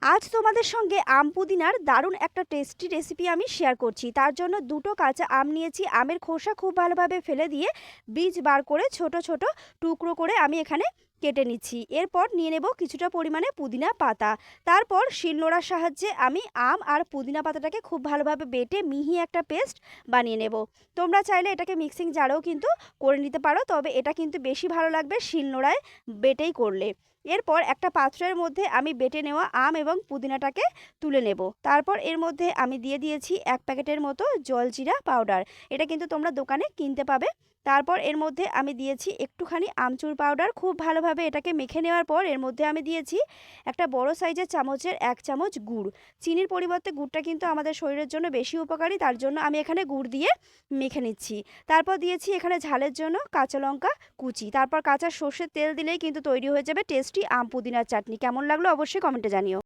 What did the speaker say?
আজ তোমাদের সঙ্গে আম পুদিনার দারুণ একটা টেস্টি রেসিপি আমি শেয়ার করছি। তার জন্য দুটো কাঁচা আম নিয়েছি। আমের খোসা খুব ভালোভাবে ফেলে দিয়ে বীজ বার করে ছোট ছোট টুকরো করে আমি এখানে কেটে নিচ্ছি। এরপর নিয়ে নেব কিছুটা পরিমাণে পুদিনা পাতা। তারপর শিলনোড়ার সাহায্যে আমি আম আর পুদিনা পাতাটাকে খুব ভালোভাবে বেটে মিহি একটা পেস্ট বানিয়ে নেব। তোমরা চাইলে এটাকে মিক্সিং জারেও কিন্তু করে নিতে পারো, তবে এটা কিন্তু বেশি ভালো লাগবে শিলনোড়ায় বেটেই করলে। এরপর একটা পাত্রের মধ্যে আমি বেটে নেওয়া আম এবং পুদিনাটাকে তুলে নেব। তারপর এর মধ্যে আমি দিয়ে দিয়েছি 1 প্যাকেটের মতো জলজিরা পাউডার। এটা কিন্তু তোমরা দোকানে কিনতে পাবে। তারপর এর মধ্যে আমি দিয়েছি একটুখানি আমচুর পাউডার। খুব ভালোভাবে এটাকে মেখে নেওয়ার পর এর মধ্যে আমি দিয়েছি একটা বড় সাইজের চামচের 1 চামচ গুড়। চিনির পরিবর্তে গুড়টা কিন্তু আমাদের শরীরের জন্য বেশি উপকারী, তার জন্য আমি এখানে গুড় দিয়ে মেখে নিচ্ছি। তারপর দিয়েছি এখানে ঝালের জন্য কাঁচা লঙ্কা কুচি। তারপর কাঁচা সর্ষের তেল দিলেই কিন্তু তৈরি হয়ে যাবে টেস্টি আম পুদিনার চাটনি। কেমন লাগলো অবশ্যই কমেন্টে জানিও।